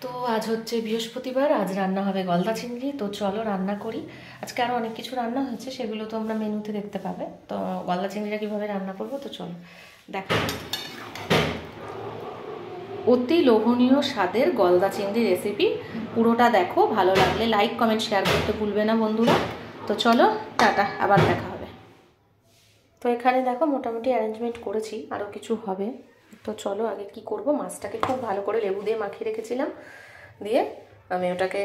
তো আজ হচ্ছে বৃহস্পতিবার, আজ রান্না হবে গলদা চিংড়ি। তো চলো রান্না করি। আজকে আরও অনেক কিছু রান্না হয়েছে, সেগুলো তো আমরা মেনুতে দেখতে পাবে। তো গলদা চিংড়িটা কীভাবে রান্না করবো তো চলো দেখো। অতি লোভনীয় স্বাদের গলদা চিংড়ি রেসিপি, পুরোটা দেখো। ভালো লাগলে লাইক কমেন্ট শেয়ার করতে ভুলবে না বন্ধুরা। তো চলো টাটা, আবার দেখা হবে। তো এখানে দেখো মোটামুটি অ্যারেঞ্জমেন্ট করেছি, আরও কিছু হবে। তো চলো আগে কি করব, মাছটাকে খুব ভালো করে লেবু দিয়ে মাখিয়ে রেখেছিলাম, দিয়ে আমি ওটাকে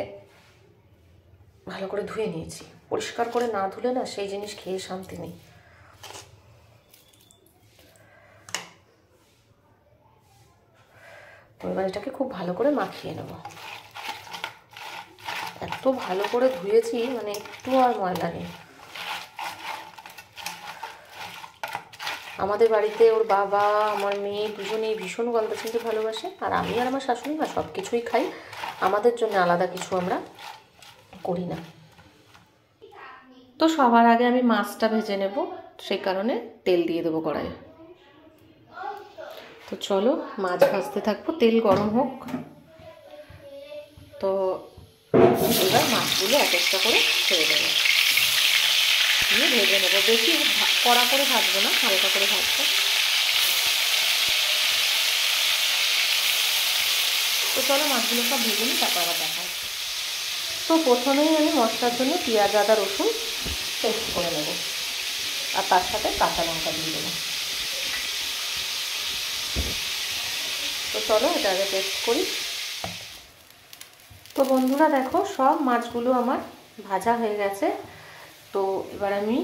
ভালো করে ধুয়ে নিয়েছি। পরিষ্কার করে না ধুলে না সেই জিনিস খেয়ে শান্তি নেই। তো এবার এটাকে খুব ভালো করে মাখিয়ে নেব। এত ভালো করে ধুয়েছি মানে একটু আর ময়লা নেই। আমাদের বাড়িতে ওর বাবা, আমার মেয়ে দুজনেই ভীষণ গলদা চিংড়ি ভালোবাসে, আর আমি আর আমার শাশুড়ি মা সব কিছুই খাই। আমাদের জন্য আলাদা কিছু আমরা করি না। তো সবার আগে আমি মাছটা ভেজে নেব, সেই কারণে তেল দিয়ে দেবো কড়াইয়ে। তো চলো মাছ ভাজতে থাকবো, তেল গরম হোক। তো এবার মাছগুলো এক একটা করে ছেড়ে দেবো, দিয়ে ভেজে নেবো। বেশি কড়া করে ভাজবো না, হালকা করে ভাজবো। তো চলো মাছগুলো সব ভেজে নিই, তারপর আবার দেখা হচ্ছে। তো প্রথমেই আমি মশলার জন্য পেঁয়াজ, আদা, রসুন পেস্ট করে নেব, আর তার সাথে কাঁচা লঙ্কা দিয়ে দেবো। তো চলো এটা আগে পেস্ট করি। তো বন্ধুরা দেখো, সব মাছগুলো আমার ভাজা হয়ে গেছে। তো এবার আমি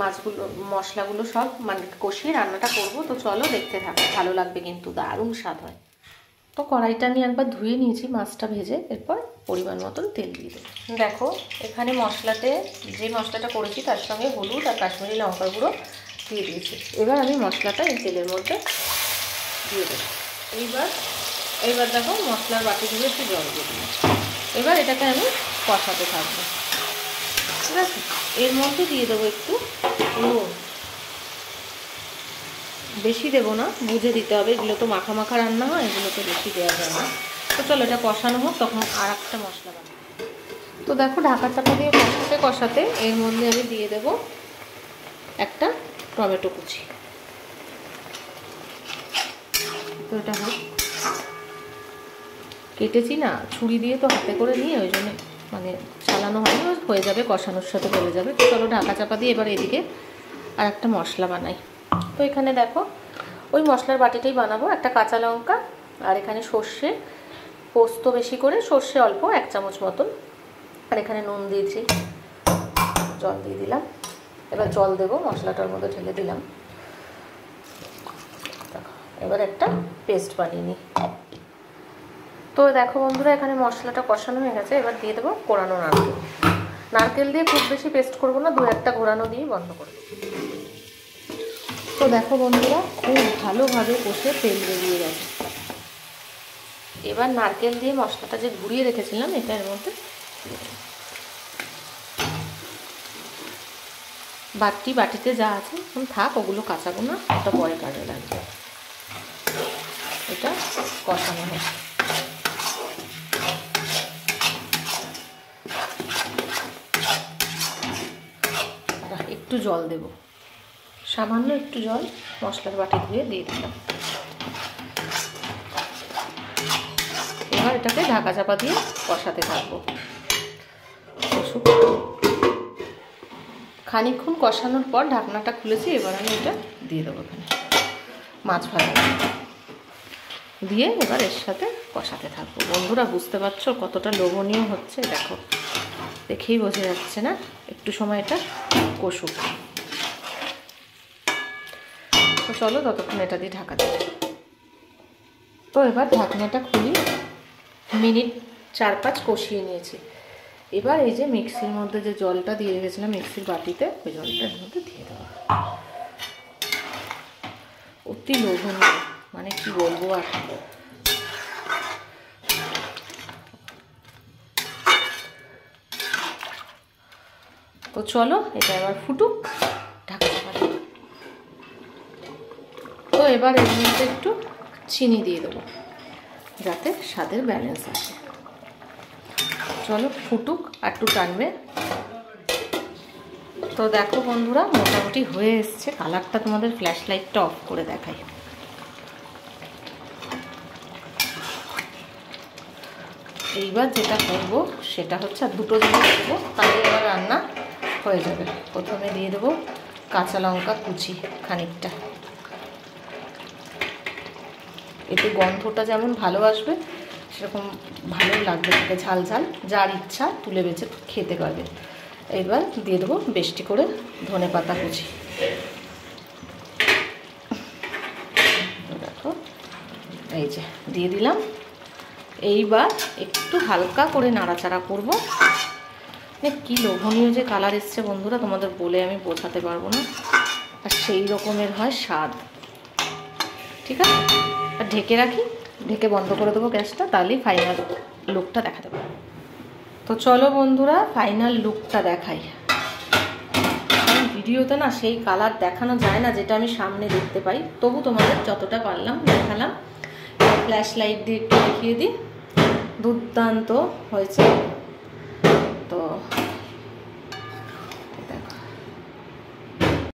মাছগুলো, মশলাগুলো সব মানে কষিয়ে রান্নাটা করব। তো চলো দেখতে থাকো, ভালো লাগবে কিন্তু, দারুণ স্বাদ হয়। তো কড়াইটা আমি একবার ধুয়ে নিয়েছি মাছটা ভেজে, এরপর পরিমাণ মতন তেল দিয়ে দেবো। দেখো এখানে মশলাতে যে মশলাটা করেছি তার সঙ্গে হলুদ আর কাশ্মীরি লঙ্কার গুঁড়ো দিয়ে দিয়েছি। এবার আমি মশলাটা এই তেলের মধ্যে দিয়ে দেবো। এইবার দেখো মশলার বাটি ধুয়ে একটু জল দিয়ে দিয়েছি। এবার এটাকে আমি কষাতে থাকবো, ঠিক আছে। এর মধ্যে দিয়ে দেবো একটু নুন, বেশি দেবো না, বুঝে দিতে হবে। এগুলো তো মাখা মাখা রান্না হয়, এগুলো তো বেশি দেওয়া যায় না। তো চলো এটা কষানো হোক, তখন আর একটা মশলা বানাবো। তো দেখো ঢাকা চাপা দিয়ে কষাতে কষাতে এর মধ্যে আমি দিয়ে দেব একটা টমেটো কুচি। তো এটা হোক, কেটেছি না ছুরি দিয়ে, তো হাতে করে নিয়ে ওই জন্য মানে চালানো হয়নি, হয়ে যাবে কষানোর সাথে গলে যাবে। তো চলো ঢাকা চাপা দিয়ে এবার এদিকে আর একটা মশলা বানাই। তো এখানে দেখো ওই মশলার বাটিটাই বানাবো। একটা কাঁচা লঙ্কা, আর এখানে সর্ষে, পোস্ত বেশি করে, সর্ষে অল্প 1 চামচ মতন, আর এখানে নুন দিয়েছি, জল দিয়ে দিলাম। এবার জল দেবো, মশলাটার মধ্যে ঢেলে দিলাম। এবার একটা পেস্ট বানিয়ে নিই। তো দেখো বন্ধুরা এখানে মশলাটা কষানো হয়ে গেছে। এবার দিয়ে দেবো কোরানো নারকেল। নারকেল দিয়ে খুব বেশি পেস্ট করবো না, 2-1টা ঘোরানো দিয়ে বন্ধ করে দেবো। তো দেখো বন্ধুরা খুব ভালোভাবে কষে তেল বেরিয়ে গেছে। এবার নারকেল দিয়ে মশলাটা যে ঘুরিয়ে রেখেছিলাম এটা এর মধ্যে, বাটিতে যা আছে এখন থাক, ওগুলো কাঁচাবো না, ওটা পরে কাজে লাগবে। এটা কষানো হয়। একটু জল দেব, সামান্য একটু জল মশলার বাটি ধুয়ে দিয়ে দিলাম। এবার এটাকে ঢাকা চাপা দিয়ে কষাতে থাকবো। খানিকক্ষণ কষানোর পর ঢাকনাটা খুলেছি। এবার আমি এটা দিয়ে দেবো এখানে মাছ ভাজা দিয়ে, এবার এর সাথে কষাতে থাকবো। বন্ধুরা বুঝতে পারছো কতটা লোভনীয় হচ্ছে, দেখো দেখেই বোঝা যাচ্ছে না। একটু সময় এটা কষুক। তো চলো ততক্ষণ এটা দিয়ে ঢাকা দেবো। তো এবার ঢাকনাটা খুলি, মিনিট 4-5 কষিয়ে নিয়েছি। এবার এই যে মিক্সির মধ্যে যে জলটা দিয়ে রেখেছিলাম মিক্সির বাটিতে, ওই জলটা এর মধ্যে দিয়ে দেবো। অতি লোভনীয়, মানে কি বলবো আর। তো চলো এটা এবার ফুটুক, ঢাকা চাপা দেবো। তো এবার এর মধ্যে একটু চিনি দিয়ে দেবো। যাতে স্বাদের ব্যালেন্স আসে। চলো ফুটুক, একটু টানবে। তো দেখো বন্ধুরা মোটামুটি হয়ে এসছে। কালারটা তোমাদের ফ্ল্যাশ লাইটটা অফ করে দেখাই। এইবার যেটা করবো সেটা হচ্ছে আর দুটো জিনিস দেবো, তাহলে এবার রান্না হয়ে যাবে। প্রথমে দিয়ে দেবো কাঁচা লঙ্কা কুচি খানিকটা, এতে গন্ধটা যেমন ভালো আসবে সেরকম ভালো লাগবে, খেতে ঝাল ঝাল, যার ইচ্ছা তুলে বেছে খেতে পারবে। এবার দিয়ে দেবো বেশি করে ধনেপাতা কুচি। দেখো এই যে দিয়ে দিলাম। এইবার একটু হালকা করে নাড়াচাড়া করবো। কি লোভনীয় যে কালার এসছে বন্ধুরা, তোমাদের বলে আমি বোঝাতে পারবো না। আর সেই রকমের হয় স্বাদ। ঠিক আছে, আর ঢেকে রাখি, ঢেকে বন্ধ করে দেবো গ্যাসটা, তাহলেই ফাইনাল লুকটা দেখাতে পারবো। তো চলো বন্ধুরা ফাইনাল লুকটা দেখাই। ভিডিওতে না সেই কালার দেখানো যায় না যেটা আমি সামনে দেখতে পাই, তবু তোমাদের যতটা পারলাম দেখালাম। ফ্ল্যাশ লাইট দিয়ে একটু দেখিয়ে দিই। দুর্দান্ত হয়েছে।